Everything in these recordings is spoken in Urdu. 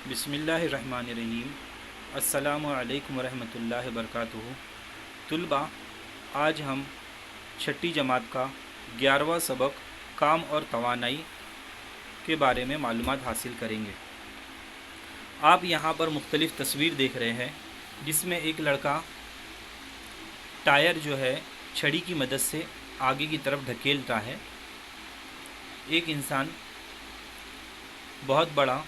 بسم اللہ الرحمن الرحیم۔ السلام علیکم ورحمۃ اللہ وبرکاتہ۔ طلباء، آج ہم چھٹی جماعت کا 11واں سبق کام اور توانائی کے بارے میں معلومات حاصل کریں گے۔ آپ یہاں پر مختلف تصویر دیکھ رہے ہیں جس میں ایک لڑکا ٹائر جو ہے چھڑی کی مدد سے آگے کی طرف دھکیلتا ہے۔ ایک انسان بہت بڑا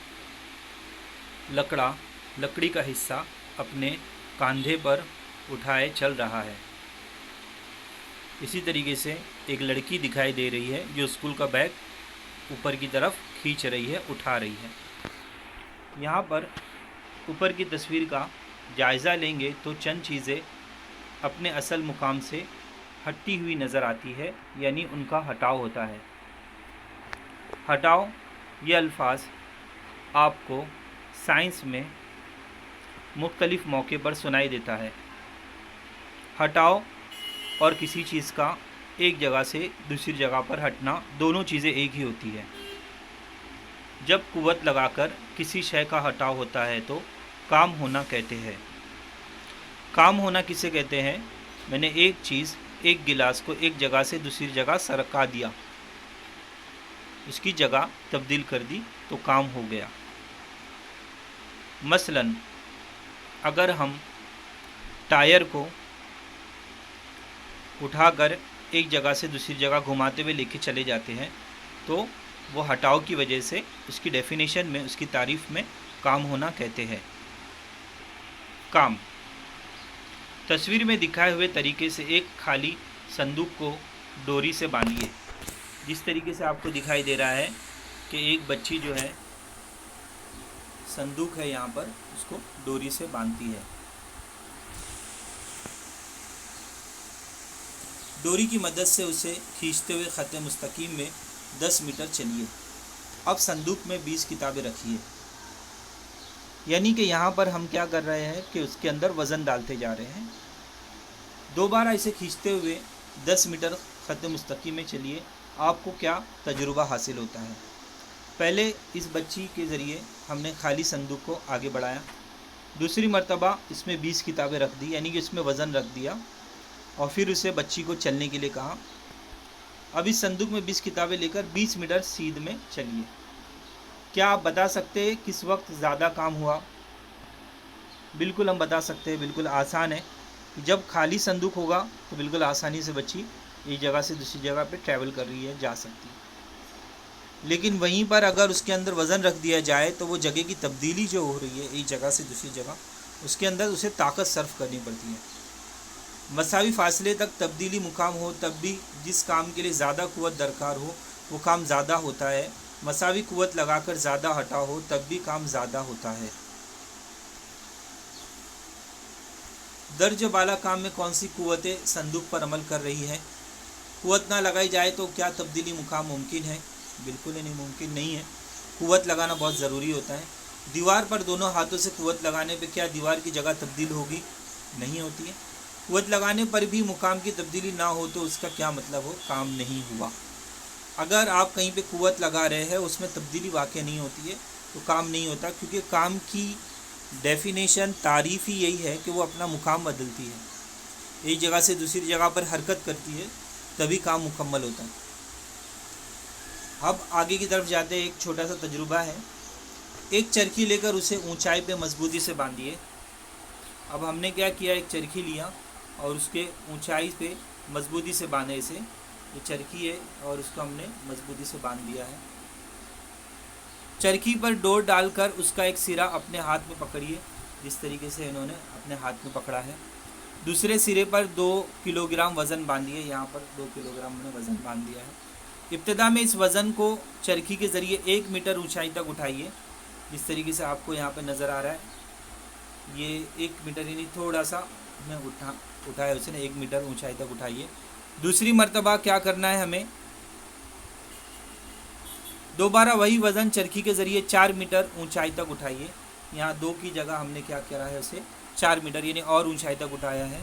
لکڑی کا حصہ اپنے کاندھے پر اٹھائے چل رہا ہے۔ اسی طریقے سے ایک لڑکی دکھائی دے رہی ہے جو اسکول کا بیگ اوپر کی طرف کھینچ رہی ہے، اٹھا رہی ہے۔ یہاں پر اوپر کی تصویر کا جائزہ لیں گے تو چند چیزیں اپنے اصل مقام سے ہٹی ہوئی نظر آتی ہے، یعنی ان کا ہٹاؤ ہوتا ہے۔ ہٹاؤ یہ الفاظ آپ کو سائنس میں مختلف موقع پر سنائی دیتا ہے۔ ہٹاؤ اور کسی چیز کا ایک جگہ سے دوسری جگہ پر ہٹنا، دونوں چیزیں ایک ہی ہوتی ہے۔ جب قوت لگا کر کسی شے کا ہٹاؤ ہوتا ہے تو کام ہونا کہتے ہیں۔ کام ہونا کسے کہتے ہیں؟ میں نے ایک گلاس کو ایک جگہ سے دوسری جگہ سرکا دیا، اس کی جگہ تبدیل کر دی تو کام ہو گیا۔ مثلا اگر ہم ٹائر کو اٹھا کر ایک جگہ سے دوسری جگہ گھماتے ہوئے لے کے چلے جاتے ہیں تو وہ ہٹاؤ کی وجہ سے اس کی ڈیفینیشن میں، اس کی تعریف میں کام ہونا کہتے ہیں۔ کام تصویر میں دکھائے ہوئے طریقے سے ایک خالی صندوق کو ڈوری سے باندھیے۔ جس طریقے سے آپ کو دکھائی دے رہا ہے کہ ایک بچی جو ہے صندوق ہے، یہاں پر اس کو ڈوری سے باندھتی ہے۔ ڈوری کی مدد سے اسے کھینچتے ہوئے خط مستقیم میں 10 میٹر چلیے۔ اب صندوق میں 20 کتابیں رکھیے۔ یعنی کہ یہاں پر ہم کیا کر رہے ہیں کہ اس کے اندر وزن ڈالتے جا رہے ہیں۔ دوبارہ اسے کھینچتے ہوئے 10 میٹر خط مستقیم میں چلیے۔ آپ کو کیا تجربہ حاصل ہوتا ہے؟ پہلے اس بچی کے ذریعے ہم نے خالی صندوق کو آگے بڑھایا، دوسری مرتبہ اس میں 20 کتابیں رکھ دی، یعنی کہ اس میں وزن رکھ دیا، اور پھر اسے بچی کو چلنے کے لیے کہا۔ اب اس صندوق میں 20 کتابیں لے کر 20 میٹر سیدھ میں چلیے۔ کیا آپ بتا سکتے ہیں کس وقت زیادہ کام ہوا؟ بالکل ہم بتا سکتے ہیں، بالکل آسان ہے۔ جب خالی صندوق ہوگا تو بالکل آسانی سے بچی ایک جگہ سے دوسری جگہ پہ ٹریول کر رہی ہے، جا سکتی ہے۔ لیکن وہیں پر اگر اس کے اندر وزن رکھ دیا جائے تو وہ جگہ کی تبدیلی جو ہو رہی ہے ایک جگہ سے دوسری جگہ، اس کے اندر اسے طاقت صرف کرنی پڑتی ہے۔ مساوی فاصلے تک تبدیلی مقام ہو تب بھی جس کام کے لیے زیادہ قوت درکار ہو وہ کام زیادہ ہوتا ہے۔ مساوی قوت لگا کر زیادہ ہٹاؤ ہو تب بھی کام زیادہ ہوتا ہے۔ درجہ بالا کام میں کون سی قوتیں صندوق پر عمل کر رہی ہیں؟ قوت نہ لگائی جائے تو کیا تبدیلی مقام ممکن ہے؟ بالکل نہیں، ممکن نہیں ہے۔ قوت لگانا بہت ضروری ہوتا ہے۔ دیوار پر دونوں ہاتھوں سے قوت لگانے پہ کیا دیوار کی جگہ تبدیل ہوگی؟ نہیں ہوتی ہے۔ قوت لگانے پر بھی مقام کی تبدیلی نہ ہو تو اس کا کیا مطلب ہو؟ کام نہیں ہوا۔ اگر آپ کہیں پہ قوت لگا رہے ہیں اس میں تبدیلی واقع نہیں ہوتی ہے تو کام نہیں ہوتا، کیونکہ کام کی ڈیفینیشن، تعریف ہی یہی ہے کہ وہ اپنا مقام بدلتی ہے، ایک جگہ سے دوسری جگہ پر حرکت کرتی ہے، تبھی کام مکمل ہوتا ہے۔ اب آگے کی طرف جاتے ایک چھوٹا سا تجربہ ہے۔ ایک چرخی لے کر اسے اونچائی پہ مضبوطی سے باندھیے۔ اب ہم نے کیا کیا، ایک چرخی لیا اور اس کے اونچائی پہ مضبوطی سے باندھے اسے۔ یہ چرخی ہے اور اس کو ہم نے مضبوطی سے باندھ دیا ہے۔ چرخی پر ڈور ڈال کر اس کا ایک سرا اپنے ہاتھ میں پکڑیے، جس طریقے سے انہوں نے اپنے ہاتھ میں پکڑا ہے۔ دوسرے سرے پر 2 کلو گرام وزن باندھیے۔ یہاں پر 2 کلو گرام نے وزن باندھ دیا ہے۔ ابتدا میں اس وزن کو چرخی کے ذریعے 1 میٹر اونچائی تک اٹھائیے، جس طریقے سے آپ کو یہاں پہ نظر آ رہا ہے۔ یہ 1 میٹر یعنی تھوڑا سا میں اٹھایا اسے نے، 1 میٹر اونچائی تک اٹھائیے۔ دوسری مرتبہ کیا کرنا ہے ہمیں، دوبارہ وہی وزن چرخی کے ذریعے 4 میٹر اونچائی تک اٹھائیے۔ یہاں 2 کی جگہ ہم نے کیا کرا ہے، اسے 4 میٹر یعنی اور اونچائی تک اٹھایا ہے۔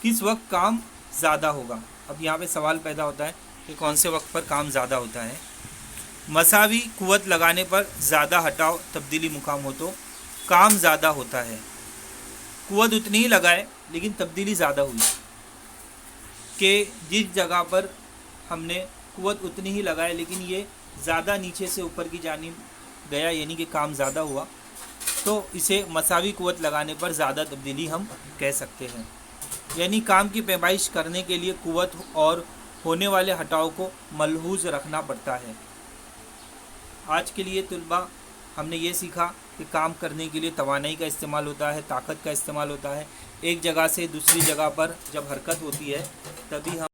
کس وقت کام زیادہ ہوگا؟ اب یہاں پہ سوال پیدا ہوتا ہے کہ کون سے وقت پر کام زیادہ ہوتا ہے۔ مساوی قوت لگانے پر زیادہ ہٹاؤ تبدیلی مقام ہو تو کام زیادہ ہوتا ہے. قوت اتنی ہی لگائے لیکن تبدیلی زیادہ ہوئی، کہ جس جگہ پر ہم نے قوت اتنی ہی لگائے لیکن یہ زیادہ نیچے سے اوپر کی جانب گیا، یعنی کہ کام زیادہ ہوا، تو اسے مساوی قوت لگانے پر زیادہ تبدیلی ہم کہہ سکتے ہیں. یعنی کام کی پیمائش کرنے کے لیے قوت اور ہونے والے ہٹاؤ کو ملحوظ رکھنا پڑتا ہے. آج کے لیے طلباء ہم نے یہ سیکھا کہ کام کرنے کے لیے توانائی کا استعمال ہوتا ہے، طاقت کا استعمال ہوتا ہے. ایک جگہ سے دوسری جگہ پر جب حرکت ہوتی ہے تبھی ہم